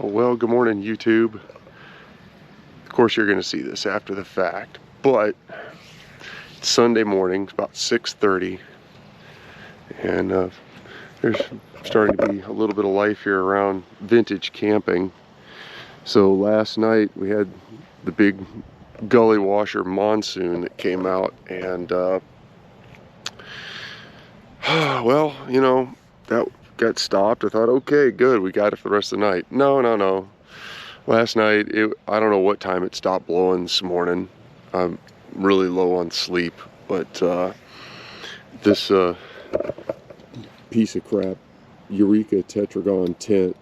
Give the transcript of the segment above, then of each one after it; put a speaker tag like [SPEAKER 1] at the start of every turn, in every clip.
[SPEAKER 1] Well, good morning, YouTube. Of course, you're going to see this after the fact, but it's Sunday morning, it's about 6:30, and there's starting to be a little bit of life here around vintage camping. So last night we had the big gully washer monsoon that came out, and well, you know, that got stopped. I thought, okay, good, we got it for the rest of the night. No. Last night, I don't know what time it stopped blowing this morning. I'm really low on sleep, but this piece of crap Eureka Tetragon tent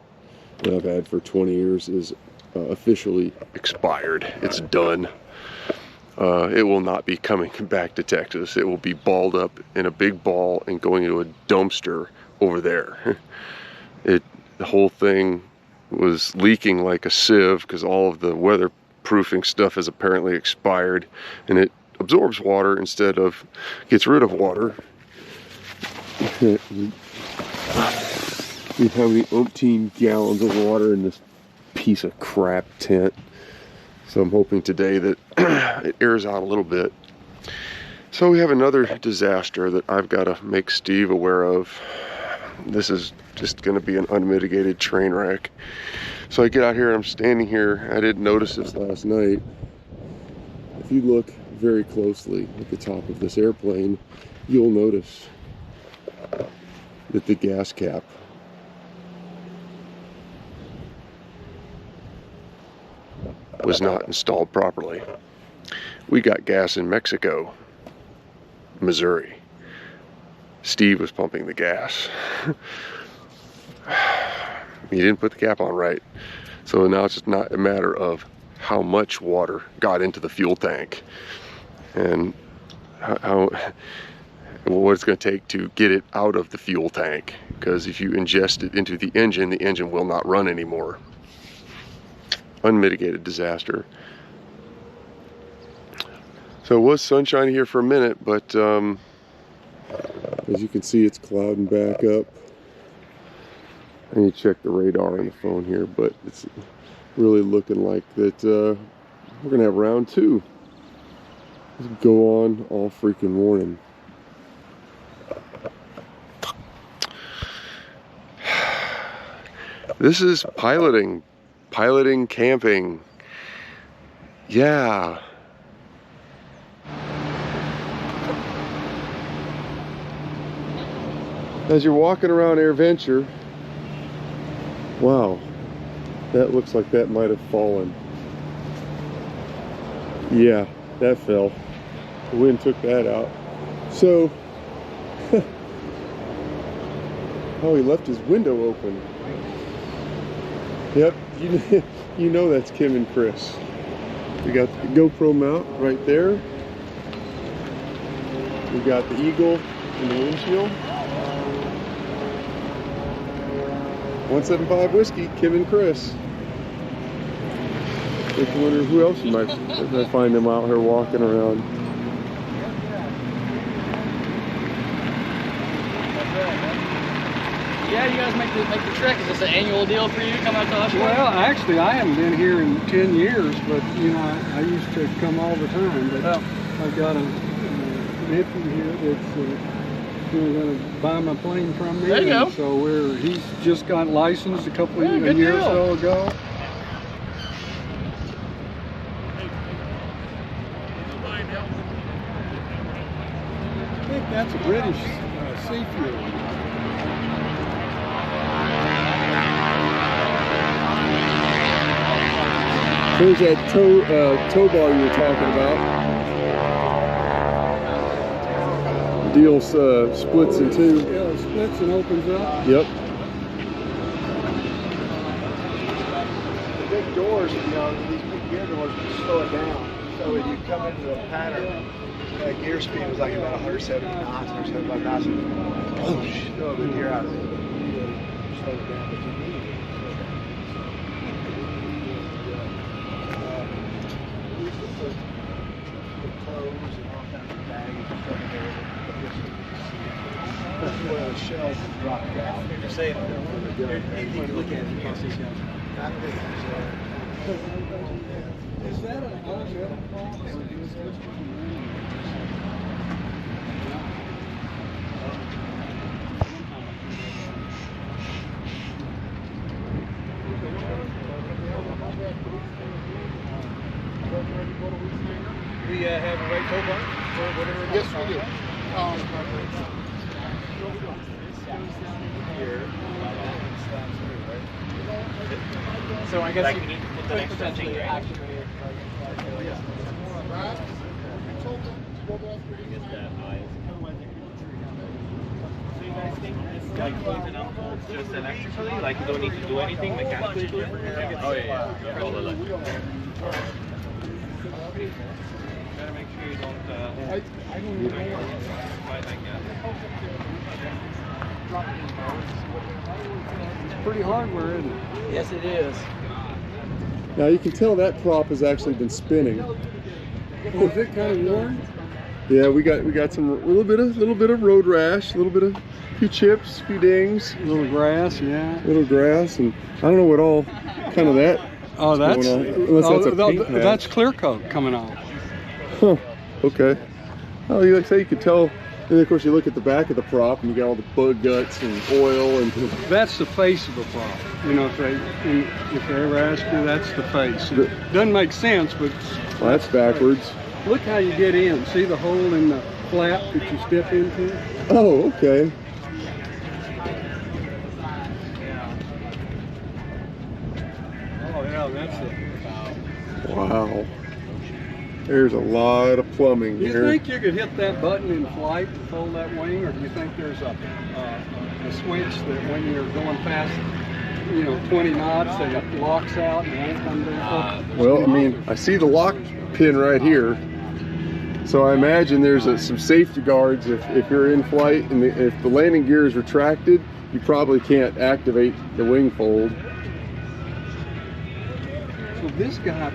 [SPEAKER 1] that I've had for 20 years is officially expired. It's done. It will not be coming back to Texas. It will be balled up in a big ball and going into a dumpster over there. The whole thing was leaking like a sieve because all of the weatherproofing stuff has apparently expired, and it absorbs water instead of gets rid of water. We have the umpteen gallons of water in this piece of crap tent, so I'm hoping today that it airs out a little bit. So we have another disaster that I've got to make Steve aware of. This is just going to be an unmitigated train wreck. So I get out here and I'm standing here. I didn't notice this last night. If you look very closely at the top of this airplane, you'll notice that the gas cap was not installed properly. We got gas in Mexico, Missouri. Steve was pumping the gas. He didn't put the cap on right. So now it's just not a matter of how much water got into the fuel tank and what it's going to take to get it out of the fuel tank. Because if you ingest it into the engine will not run anymore. Unmitigated disaster. So it was sunshiny here for a minute, but as you can see, it's clouding back up. I need to check the radar on the phone here, but it's really looking like that we're gonna have round two. Let's go on all freaking morning. This is piloting camping. Yeah. As you're walking around AirVenture, wow, that looks like that might have fallen. Yeah, that fell. The wind took that out. So, oh, he left his window open. Yep, you know that's Kim and Chris. We got the GoPro mount right there. We got the eagle in the windshield. 175 whiskey, Kim and Chris. I wonder who else you might find them out here walking around.
[SPEAKER 2] Yeah, you guys make the trek. Is this an annual deal for you coming out to Oshkosh?
[SPEAKER 3] Well, actually, I haven't been here in 10 years, but you know, I used to come all the time. But I've got a nephew here that's going to buy my plane from me.
[SPEAKER 2] There you go.
[SPEAKER 3] So he's just got licensed a year or so ago. I think that's a British Seafuel.
[SPEAKER 1] There's that tow bar you were talking about. The deal splits in two.
[SPEAKER 3] Yeah, it splits and opens up.
[SPEAKER 1] Yep.
[SPEAKER 4] The big doors, you know, these big gear doors would slow it down. So when you come into the pattern, gear speed was like about 170 knots or 75 knots. Boom, throw the gear out of it. Slow it down. Clothes and all kinds of baggage and stuff there. That's where the shells drop down. You're saying Look at it, you can't see it.
[SPEAKER 3] Is that an old metal prop?
[SPEAKER 4] We have a right toe bar for whatever.
[SPEAKER 5] Yes, we do.
[SPEAKER 2] So I guess you need to put the next potentially activated.
[SPEAKER 6] Like closing out bolts just electrically, like you don't need to do anything mechanically to it. Oh yeah. Gotta make sure you don't.
[SPEAKER 3] It's pretty hardware, isn't it?
[SPEAKER 2] Yes, it is.
[SPEAKER 1] Now you can tell that prop has actually been spinning.
[SPEAKER 3] Oh, is it kind of worn?
[SPEAKER 1] Yeah, we got some little bit of road rash, a little bit of few chips, few dings,
[SPEAKER 3] A little grass, yeah.
[SPEAKER 1] little grass, and I don't know what all kind of that.
[SPEAKER 3] Oh, that's
[SPEAKER 1] going on. Unless that's a paint patch.
[SPEAKER 3] that's clear coat coming off.
[SPEAKER 1] Huh. Okay. Oh, you like say you could tell. And of course, you look at the back of the prop, and you got all the bug guts and oil and.
[SPEAKER 3] That's the face of a prop. You know, if they ever ask you, that's the face. It doesn't make sense, but
[SPEAKER 1] Well, that's backwards.
[SPEAKER 3] look how you get in. See the hole in the flap that you step into?
[SPEAKER 1] Oh, okay.
[SPEAKER 3] Oh yeah, that's it.
[SPEAKER 1] Wow. There's a lot of plumbing
[SPEAKER 3] Do you
[SPEAKER 1] here.
[SPEAKER 3] think you could hit that button in flight and fold that wing, or do you think there's a switch that when you're going past, 20 knots, that it locks out and won't come down?
[SPEAKER 1] Well, I mean, I see the lock pin right here. So I imagine there's some safety guards if you're in flight and if the landing gear is retracted, you probably can't activate the wing fold.
[SPEAKER 3] So this guy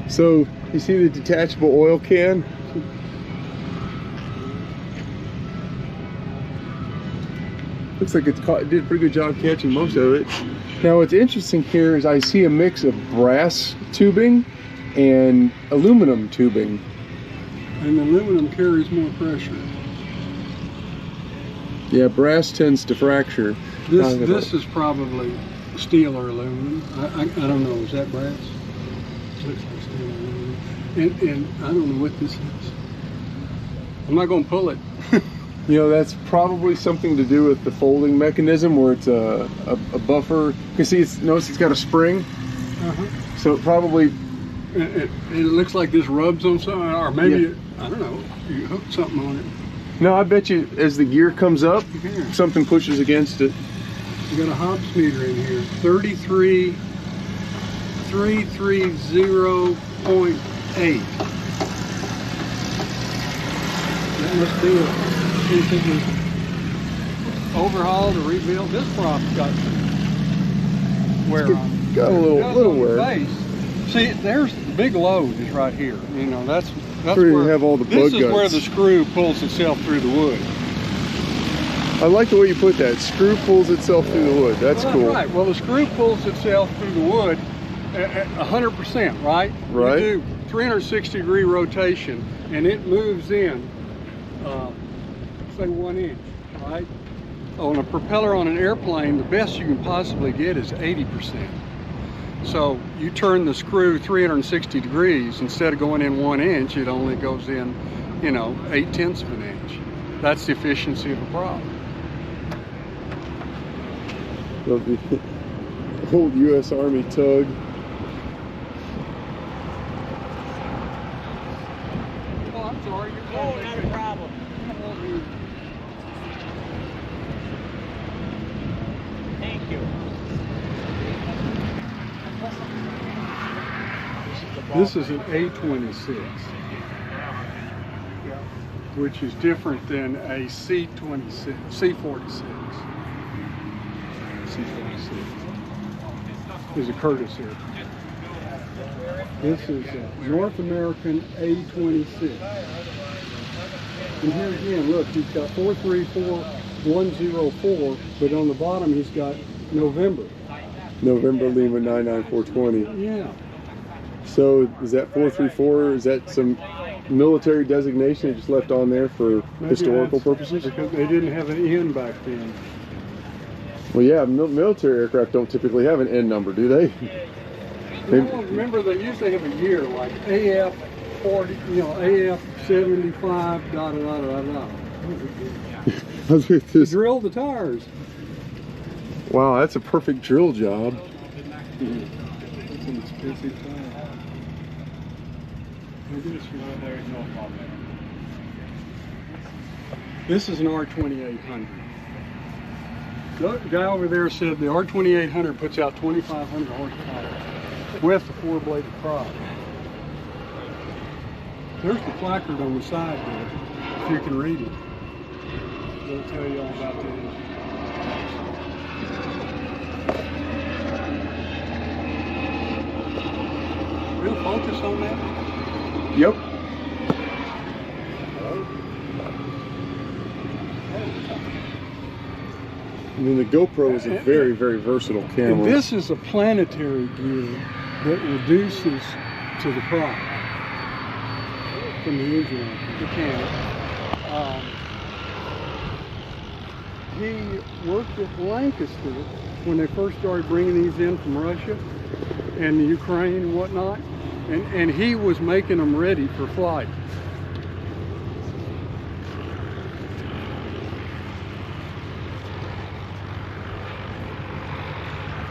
[SPEAKER 1] So you see the detachable oil can? Looks like it did a pretty good job catching most of it. Now what's interesting here is I see a mix of brass tubing and aluminum tubing.
[SPEAKER 3] and aluminum carries more pressure.
[SPEAKER 1] Yeah, brass tends to fracture.
[SPEAKER 3] This is probably steel or aluminum. I don't know. Is that brass? Looks like steel or aluminum. And I don't know what this is. I'm not going to pull it.
[SPEAKER 1] That's probably something to do with the folding mechanism where it's a buffer. You can see notice it's got a spring.
[SPEAKER 3] Uh-huh.
[SPEAKER 1] So it probably.
[SPEAKER 3] It looks like this rubs on something, or maybe, I don't know, you hook something on it.
[SPEAKER 1] No, I bet you as the gear comes up,
[SPEAKER 3] Here.
[SPEAKER 1] something pushes against it.
[SPEAKER 3] You got a hops meter in here, 33,330.8. That must be anything was overhauled or rebuilt. This prop's got wear on.
[SPEAKER 1] Got a little wear.
[SPEAKER 3] Base. See, there's the big load is right here. That's
[SPEAKER 1] where you have all the
[SPEAKER 3] this
[SPEAKER 1] bug
[SPEAKER 3] is where
[SPEAKER 1] guts.
[SPEAKER 3] the screw pulls itself through the wood.
[SPEAKER 1] I like the way you put that. Screw pulls itself through the wood. That's cool.
[SPEAKER 3] Right. Well, the screw pulls itself through the wood at 100%, right?
[SPEAKER 1] Right.
[SPEAKER 3] You do 360-degree rotation, and it moves in, say 1 inch, right? On a propeller on an airplane, the best you can possibly get is 80%. So you turn the screw 360 degrees, instead of going in 1 inch, it only goes in, you know, 0.8 of an inch. That's the efficiency of a prop.
[SPEAKER 1] Love the old U.S. Army tug.
[SPEAKER 3] Oh, I'm sorry.
[SPEAKER 6] Oh, not a problem. Thank you.
[SPEAKER 3] This is an A26, which is different than a C46, C46. C46 is a Curtiss airplane. This is a North American A26. And here again, look, he's got 434104, but on the bottom he's got November.
[SPEAKER 1] November Lima 99420.
[SPEAKER 3] Yeah.
[SPEAKER 1] So is that 434? Is that some military designation it just left on there for
[SPEAKER 3] Maybe
[SPEAKER 1] historical
[SPEAKER 3] that's
[SPEAKER 1] purposes?
[SPEAKER 3] Because they didn't have an N back then.
[SPEAKER 1] Well, yeah, military aircraft don't typically have an N number, do they?
[SPEAKER 3] Well, remember, they usually have a year, like AF 40, you know, AF 75, da da da da da.
[SPEAKER 1] I was with this.
[SPEAKER 3] Drill the tires.
[SPEAKER 1] Wow, that's a perfect drill job.
[SPEAKER 3] It's an expensive tire. This is an R2800. The guy over there said the R2800 puts out 2,500 horsepower with the 4-bladed prop. There's the placard on the side there, if you can read it. They'll tell you all about the engine. Real focus on that?
[SPEAKER 1] Yep. And then the GoPro is a very, very versatile camera.
[SPEAKER 3] And this is a planetary gear that reduces to the prop from the engine mechanic. He worked at Lancaster when they first started bringing these in from Russia and the Ukraine and whatnot, and he was making them ready for flight.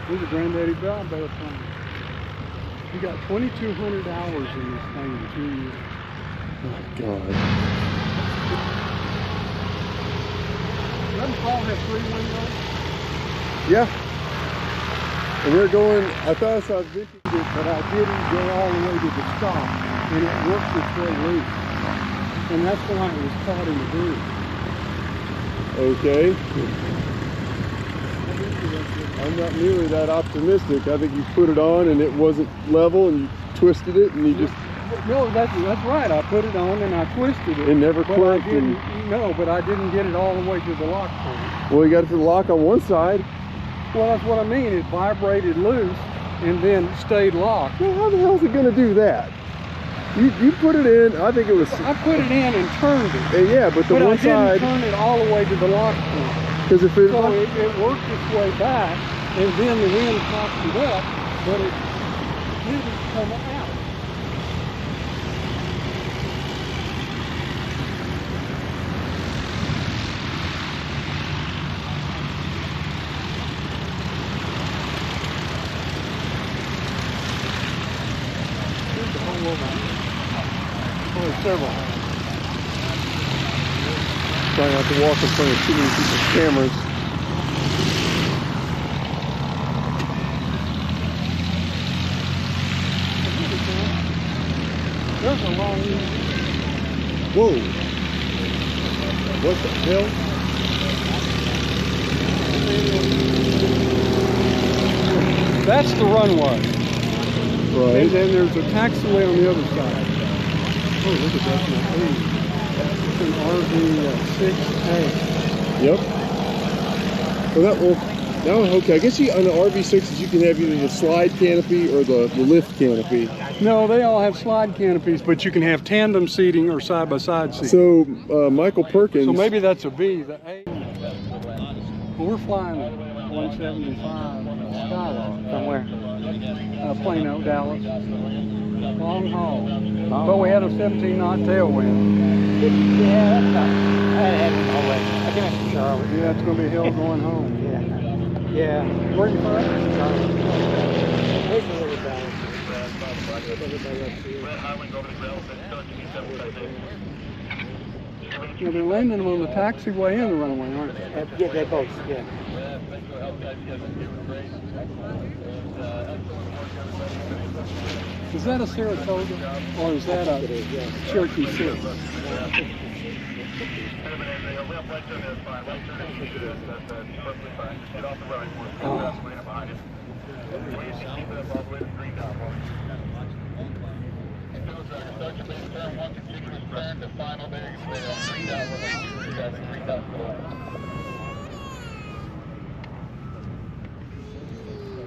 [SPEAKER 3] Here's a Granddaddy Bob airplane. He got 2,200 hours in this thing in 2 years.
[SPEAKER 1] My God.
[SPEAKER 3] Doesn't Paul have 3 windows?
[SPEAKER 1] Yeah. And we're going, I thought I saw vintage,
[SPEAKER 3] But I didn't go all the way to the stop, and it worked its way loose. And that's why it was caught in the groove.
[SPEAKER 1] okay. I'm not nearly that optimistic. I think you put it on and it wasn't level and you twisted it and you just...
[SPEAKER 3] No, that's right. I put it on and I twisted it.
[SPEAKER 1] It never
[SPEAKER 3] but
[SPEAKER 1] clicked.
[SPEAKER 3] No, but I didn't get it all the way to the lock point.
[SPEAKER 1] Well, you got it to the lock on one side.
[SPEAKER 3] Well, that's what I mean. It vibrated loose and then stayed locked.
[SPEAKER 1] Well, how the hell is it going to do that? You put it in, I think it was...
[SPEAKER 3] I put it in and turned it.
[SPEAKER 1] Yeah, but the one side...
[SPEAKER 3] I didn't turn it all the way to the lock point.
[SPEAKER 1] Because if it...
[SPEAKER 3] So it worked its way back, and then the wind popped it up, but it didn't come out. Here's the whole over. Only several.
[SPEAKER 1] Try not to walk in front of too many people's cameras.
[SPEAKER 3] There's a long...
[SPEAKER 1] Whoa! What the hell?
[SPEAKER 3] That's the runway.
[SPEAKER 1] Right.
[SPEAKER 3] And then there's a taxiway on the other side. Oh, look at that. It's an RV-6A.
[SPEAKER 1] Yep. Well, okay. I guess on the RV6s you can have either the slide canopy or the lift canopy.
[SPEAKER 3] No, they all have slide canopies, but you can have tandem seating or side-by-side seating.
[SPEAKER 1] So Michael Perkins.
[SPEAKER 3] So maybe that's a B. The A. Well, we're flying 175 Skylark.
[SPEAKER 2] From where?
[SPEAKER 3] Plano, Dallas. Long haul. But we had a 17-knot tailwind.
[SPEAKER 2] Yeah, that's not. I had it all way. I came from Charlotte.
[SPEAKER 3] Yeah, it's going to be hell going home.
[SPEAKER 2] Yeah.
[SPEAKER 3] Where are you from?
[SPEAKER 2] Charlotte.
[SPEAKER 3] Yeah, they're landing them on the taxiway and the runway, aren't they?
[SPEAKER 2] Yeah, they're both. Yeah.
[SPEAKER 3] Is that a Saratoga or is that a Cherokee 6?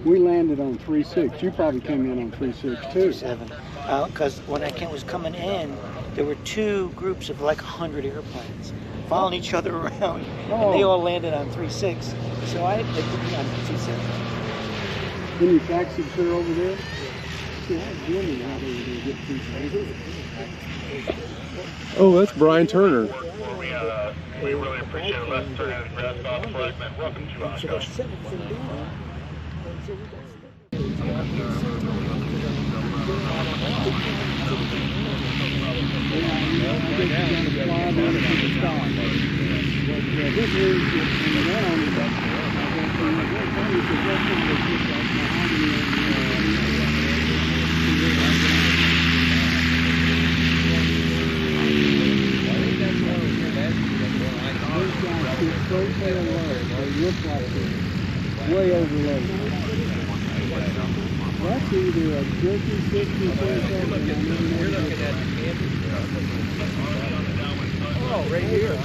[SPEAKER 3] We landed on 3.6. You probably came in on 3.6 too.
[SPEAKER 2] 7. Because when I was coming in, there were two groups of like 100 airplanes following each other around, and they all landed on 3.6. So they put me on 2.7.
[SPEAKER 3] Then you taxied clear over there? See, I was wondering how they were going to get 3.6.
[SPEAKER 1] Oh, that's Brian Turner.
[SPEAKER 5] We really appreciate it. Let's turn out the grass off fragment. Welcome to Oshkosh.
[SPEAKER 3] Way overloaded. That's either a Cherokee 60 or
[SPEAKER 2] Oh, right here.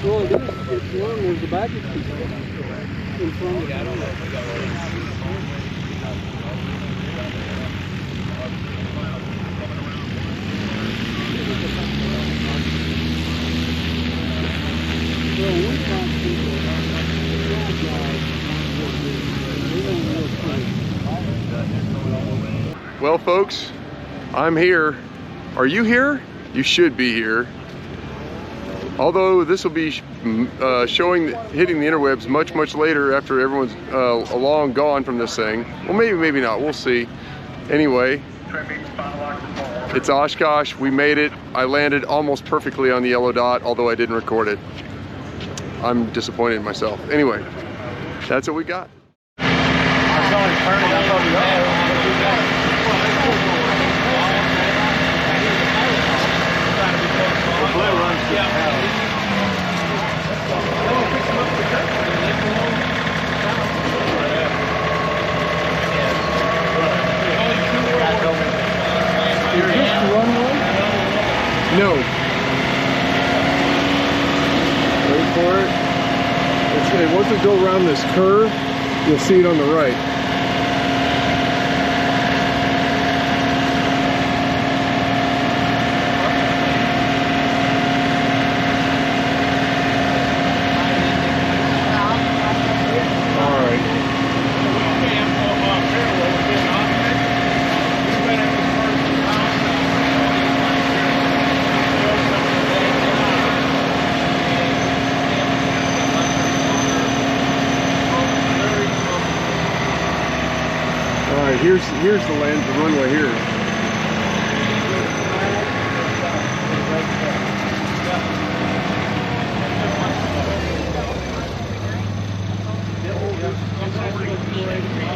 [SPEAKER 3] well, it is. It's one where the baggage control in front of the
[SPEAKER 1] Well, folks, I'm here. Are you here? You should be here. Although this will be hitting the interwebs much later after everyone's long gone from this thing. Well, maybe not. We'll see. Anyway, it's Oshkosh. We made it. I landed almost perfectly on the yellow dot, although I didn't record it. I'm disappointed in myself. Anyway, that's what we got. No. Wait for it. Once we go around this curve, you'll see it on the right. Here's the runway here.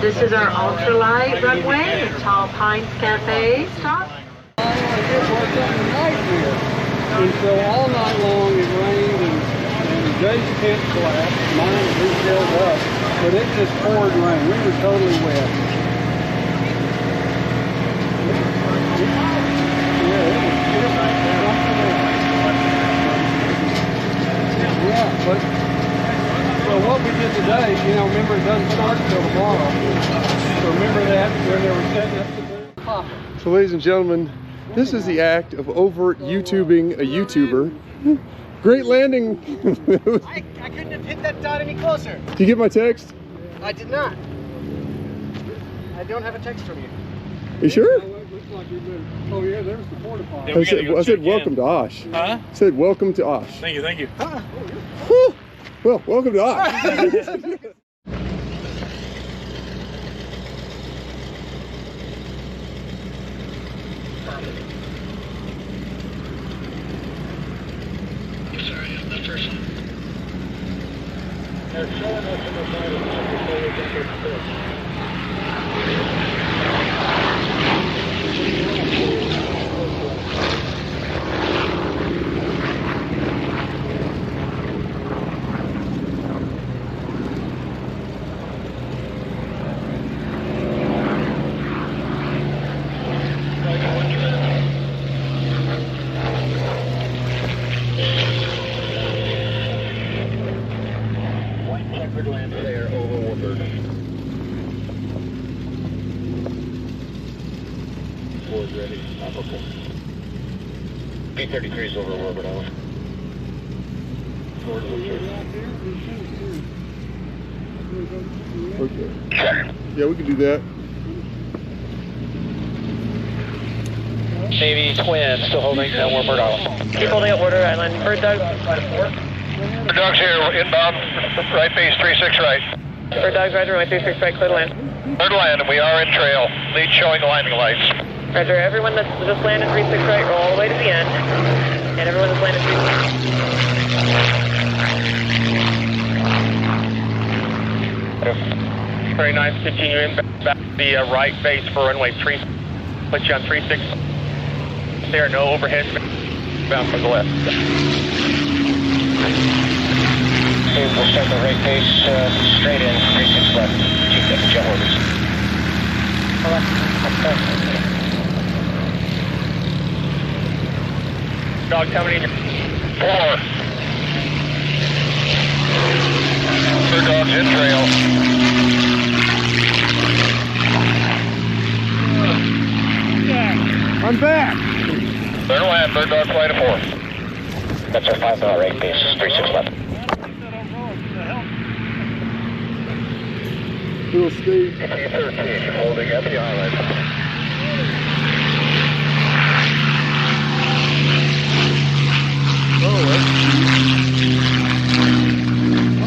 [SPEAKER 7] This is our ultralight runway, the Tall Pines Cafe stop.
[SPEAKER 3] And so all night long it rained and Jay's tent collapsed, mine refilled up, but it just poured rain. We were totally wet. Yeah, but so what we did today, you know, remember it doesn't start until tomorrow. So remember that when they were setting up the popper.
[SPEAKER 1] So ladies and gentlemen, this is the act of overt YouTubing a YouTuber. Great landing.
[SPEAKER 2] I couldn't have hit that dot any closer.
[SPEAKER 1] Did you get my text?
[SPEAKER 2] I did not. I don't have a text from you.
[SPEAKER 1] You sure?
[SPEAKER 3] Looks like you better. Oh yeah, there's the porta potty.
[SPEAKER 1] I said welcome to Osh.
[SPEAKER 6] Huh?
[SPEAKER 1] I said welcome to Osh.
[SPEAKER 6] Thank you, thank you.
[SPEAKER 1] Whew. Well, welcome to Osh.
[SPEAKER 5] Ready. Okay. B-33 is over orbit, over.
[SPEAKER 1] Okay. Yeah, we can do that.
[SPEAKER 6] Navy twin, still holding downward bird island.
[SPEAKER 7] Keep holding at order island. Bird dog.
[SPEAKER 5] Bird dog's here, inbound, right base, 36 right.
[SPEAKER 7] Bird dog's right, runway 36 right, clear to land.
[SPEAKER 5] Clear to land, and we are in trail. Lead showing the landing lights.
[SPEAKER 7] Roger, everyone that's just landed 36 right, roll all the way to the end. And everyone that's landed 36.
[SPEAKER 5] Very nice, continue in back the right base for runway 3. Put you on 36. There are no overhead bound for the left. We'll start the right base straight in, 36 left. Keep the jet orders. Dogs, how many? 4. Bird dogs in trail.
[SPEAKER 1] I'm back.
[SPEAKER 5] Clear to land, bird dog flight of 4. That's our 5-mile right base, 36 left.
[SPEAKER 1] Little Steve.
[SPEAKER 5] A-13, holding at the island.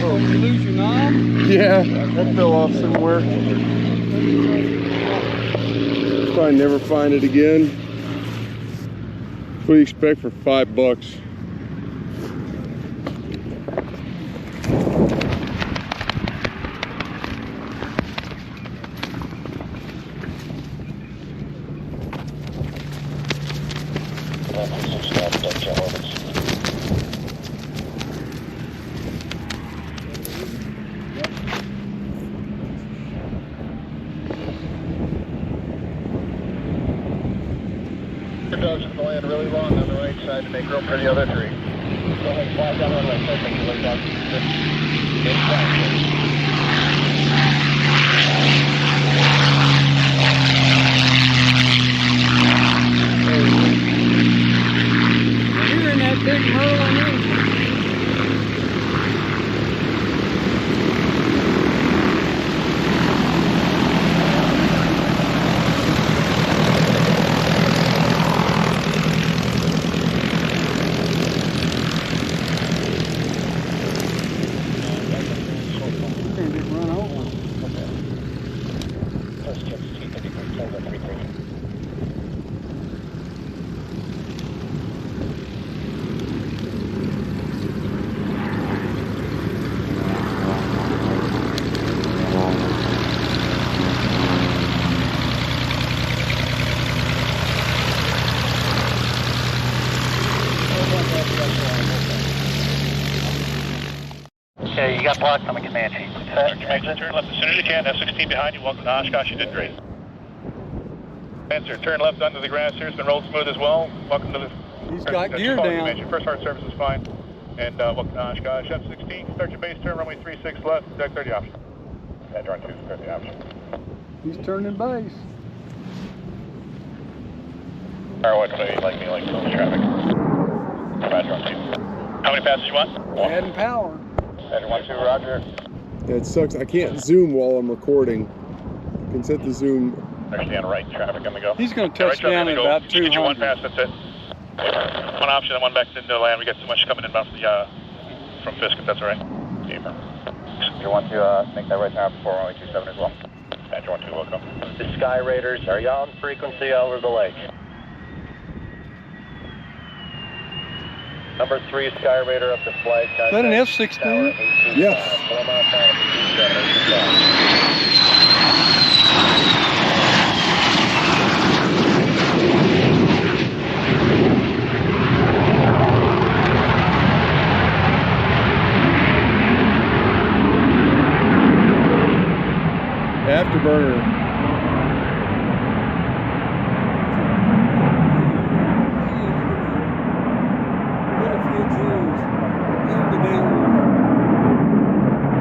[SPEAKER 3] Oh, you lose your knob?
[SPEAKER 1] Yeah, that fell off somewhere. Probably never find it again. What do you expect for $5?
[SPEAKER 5] Dogs can land really long on the right side to make room for the other 3. Only 5 down on the right side, you look down.
[SPEAKER 3] You're in that big Merlin.
[SPEAKER 5] Okay, you got blocked on the command sheet. Turn left as soon as you can. F-16 behind you. Welcome to Oshkosh. You did great. Answer. Turn left under the grass here. It's been rolled smooth as well. Welcome to the...
[SPEAKER 3] He's got gear down.
[SPEAKER 5] Your first hard service is fine. And welcome to Oshkosh. F-16, start your base turn, runway 36 left, deck 30 option. Roger on 2, 30 option.
[SPEAKER 3] He's turning base.
[SPEAKER 5] Or what, like me, like slow traffic. Roger on 2. How many passes you want?
[SPEAKER 3] Adding power.
[SPEAKER 5] Roger 1, 2, roger.
[SPEAKER 1] Yeah, it sucks. I can't zoom while I'm recording. I can set the zoom.
[SPEAKER 5] Understand, right traffic on the go.
[SPEAKER 3] He's going to touch down at about 200.
[SPEAKER 5] Get you one pass, that's it. One option and one back into land. We got too much coming inbound from Fisk, if that's all right. You want to make that right now before runway 27 as well? Roger 1, 2, welcome. The Sky Raiders, are you on frequency over the lake? Number 3, Sky Raider up to flight.
[SPEAKER 3] Is that an F-16?
[SPEAKER 1] Yes. Afterburner.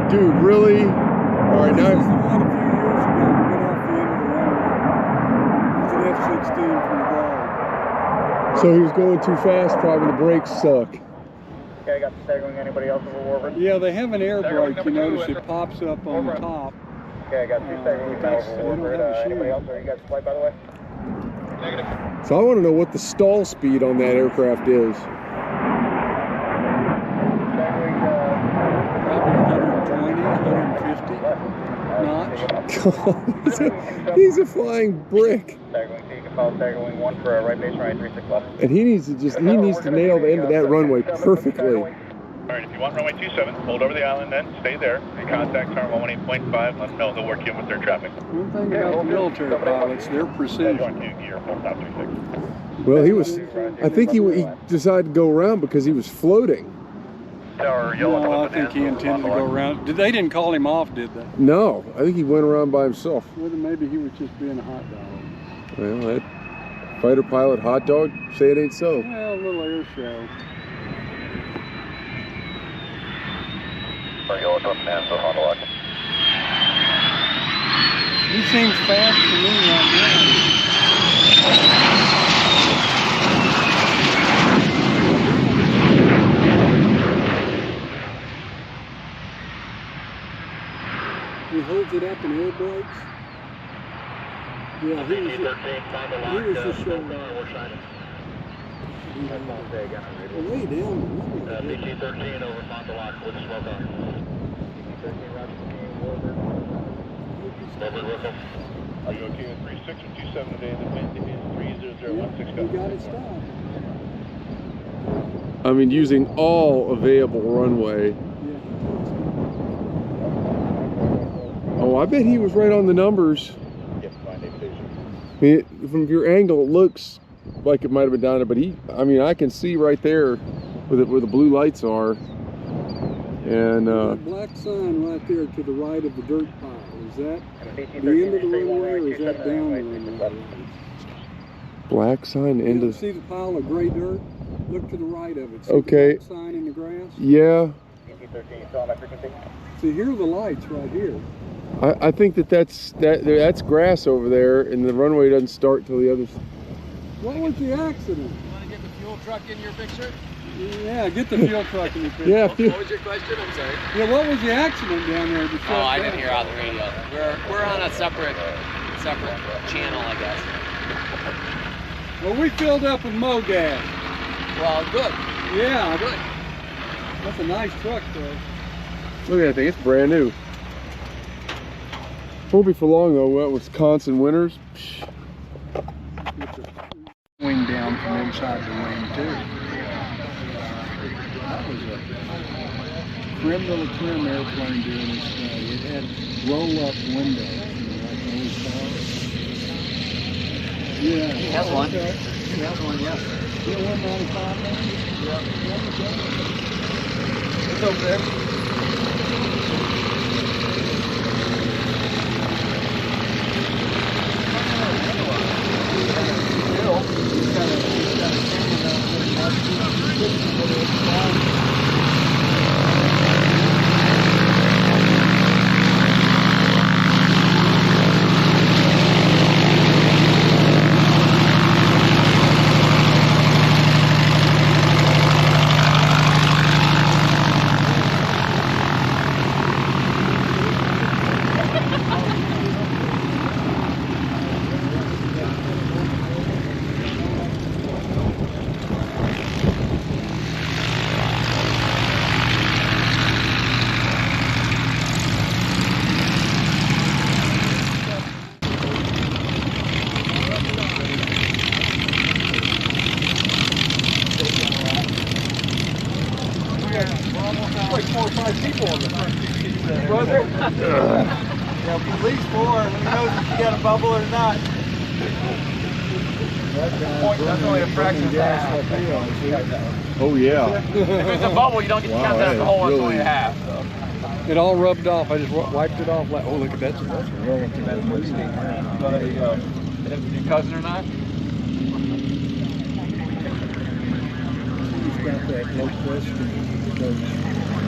[SPEAKER 1] Dude, really? All right, now. So he was going too fast, probably the brakes suck.
[SPEAKER 5] Okay, I got the staggering. Anybody else over Warburton?
[SPEAKER 3] Yeah, they have an air brake. You notice it pops up on the top.
[SPEAKER 5] Okay, I got 2 staggering over Warburton. Anybody else? Are you guys flight, by the way? Negative.
[SPEAKER 1] So I want to know what the stall speed on that aircraft is. He's a flying brick.
[SPEAKER 5] One for a right base runway 36 left.
[SPEAKER 1] And he needs to nail the end of that runway perfectly.
[SPEAKER 5] All right, if you want runway 27, hold over the island then, stay there. And contact turn 118.5, let them know they'll work you in with their traffic.
[SPEAKER 3] One thing about the military pilots, they're precision.
[SPEAKER 1] Well, I think he decided to go around because he was floating.
[SPEAKER 3] No, I think he intended to go around. They didn't call him off, did they?
[SPEAKER 1] No, I think he went around by himself.
[SPEAKER 3] Well, maybe he was just being a hot dog.
[SPEAKER 1] Well, that fighter pilot hot dog, say it ain't so.
[SPEAKER 3] Well, a little air show. He seems fast to me right now. He holds it up in air brakes. Yeah, he was just showing. Way down.
[SPEAKER 5] BT-13 over Fond-du-Lac with smoke on. BT-13 roger Over Rookham. Are you okay with 36 or 27 today? The wind is 30016.
[SPEAKER 3] You got it stopped.
[SPEAKER 1] I mean, using all available runway. Oh, I bet he was right on the numbers.
[SPEAKER 5] Yep, fine, David.
[SPEAKER 1] I mean, from your angle, it looks like it might have been down there, but I can see right there where the blue lights are. And
[SPEAKER 3] a black sign right there to the right of the dirt pile. Is that the end of the runway, or is that down the runway?
[SPEAKER 1] Black sign end of.
[SPEAKER 3] See the pile of gray dirt? Look to the right of it. See
[SPEAKER 1] Okay.
[SPEAKER 3] the black sign in the grass?
[SPEAKER 1] Yeah.
[SPEAKER 3] See, here are the lights right here.
[SPEAKER 1] I think that's grass over there, and the runway doesn't start till the other.
[SPEAKER 3] What was the accident?
[SPEAKER 6] You want to get the fuel truck in your picture?
[SPEAKER 3] Yeah, get the fuel truck in your picture.
[SPEAKER 1] Yeah.
[SPEAKER 6] What was your question? I'm sorry.
[SPEAKER 3] Yeah, what was the accident down there?
[SPEAKER 6] Oh, I didn't hear on the radio. We're on a separate channel, I guess.
[SPEAKER 3] Well, we filled up with MoGas.
[SPEAKER 6] Well, good.
[SPEAKER 3] Yeah,
[SPEAKER 6] Good.
[SPEAKER 3] that's a nice truck, though.
[SPEAKER 1] Look at that thing; it's brand new. Won't be for long though. What, Wisconsin winters? Psh.
[SPEAKER 3] Wing down from inside the wing too. That was a little trim airplane doing this thing. It had roll-up windows, like those cars. Yeah.
[SPEAKER 2] He has one.
[SPEAKER 3] Okay.
[SPEAKER 2] He has one, yeah.
[SPEAKER 3] You know, 195 man? Yeah. It's over there. He's got a camera down there.
[SPEAKER 6] Was there? At least 4. Let me know if you got a bubble or not. That's only a fraction of that.
[SPEAKER 1] Oh yeah.
[SPEAKER 6] If it's a bubble, you don't get to count that as a whole. It's only a half. So.
[SPEAKER 3] It all rubbed off. I just wiped it off. Like, oh, look at that. That's really interesting.
[SPEAKER 6] Well, there you go. Is it your cousin or not?
[SPEAKER 3] He's got that low question. Those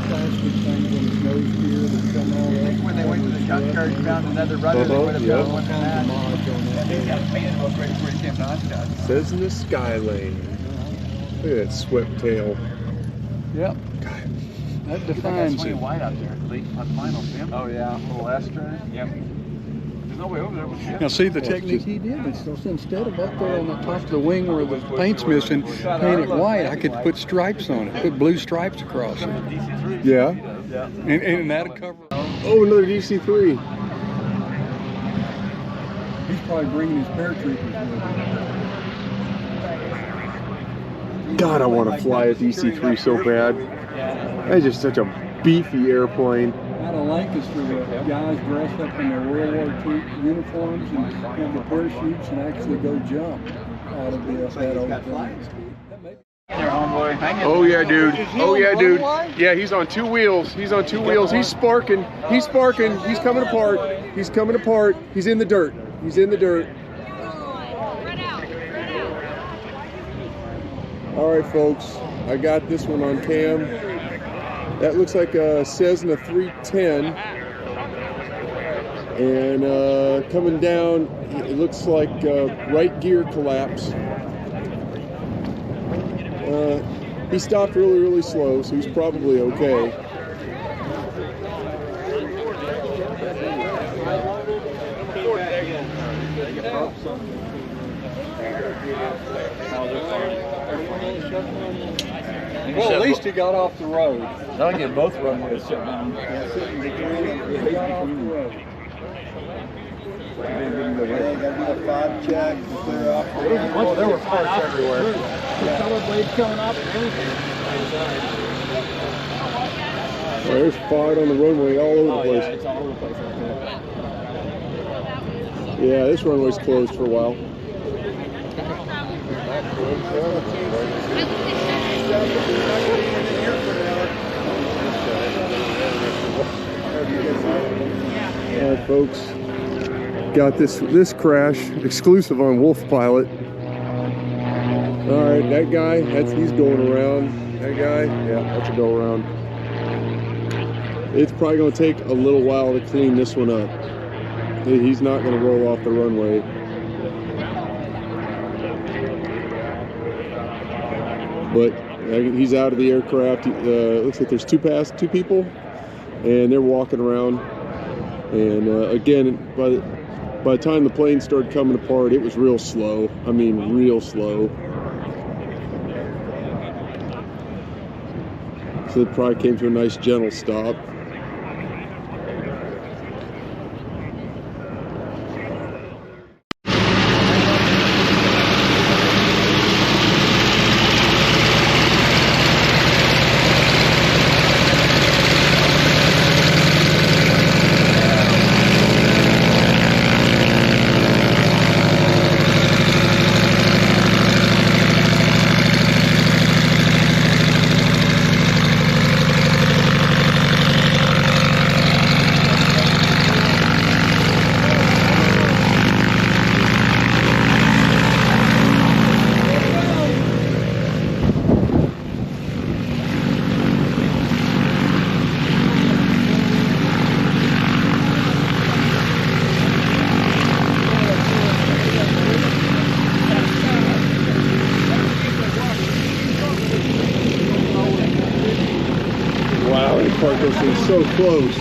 [SPEAKER 3] plastic things on his nose here that come all up.
[SPEAKER 6] When they went to the junkyard, you found another rudder. They would have found one from that. And they got painted real great before he came to Oshkosh.
[SPEAKER 1] Cessna Skylane. Look at that swept tail.
[SPEAKER 3] Yep. That defines it.
[SPEAKER 6] White out there, late on finals. Oh yeah, a little Astra. Yep. There's no way over there.
[SPEAKER 3] Now see the technique he did. It's just instead of up there on the top of the wing where the paint's missing, paint it white. I could put stripes on it. Put blue stripes across it.
[SPEAKER 1] Yeah.
[SPEAKER 3] And that'd cover.
[SPEAKER 1] Oh, another DC-3.
[SPEAKER 3] He's probably bringing his paratroopers with him.
[SPEAKER 1] God, I want to fly a DC-3 so bad. That's just such a beefy airplane.
[SPEAKER 3] Out of Lancaster, the guys dress up in their World War II uniforms and have the parachutes and actually go jump out of that old plane.
[SPEAKER 1] Oh yeah, dude. Oh yeah, dude. Yeah, he's on 2 wheels. He's on 2 wheels. He's sparking. He's sparking. He's coming apart. He's coming apart. He's in the dirt. He's in the dirt. All right, folks. I got this one on cam. That looks like a Cessna 310. And coming down, it looks like right gear collapse. He stopped really, really slow, so he's probably okay.
[SPEAKER 3] Well, at least he got off the road.
[SPEAKER 6] I'll get both runways shut down.
[SPEAKER 3] He got off the road.
[SPEAKER 4] They got to do a 5 check to clear off.
[SPEAKER 6] Well, there were parts everywhere.
[SPEAKER 3] Color blades coming up and everything.
[SPEAKER 1] Well, there's fog on the runway all over the place.
[SPEAKER 6] Yeah, it's all over the place right there.
[SPEAKER 1] Yeah, this runway's closed for a while. All right, folks. Got this crash exclusive on Wolf Pilot. All right, that guy, he's going around. That guy, yeah, that's a go around. It's probably going to take a little while to clean this one up. He's not going to roll off the runway. But he's out of the aircraft. Looks like there's two people, and they're walking around. And again, by the time the plane started coming apart, it was real slow. I mean, real slow. So it probably came to a nice gentle stop. Wow, they parked those things so close.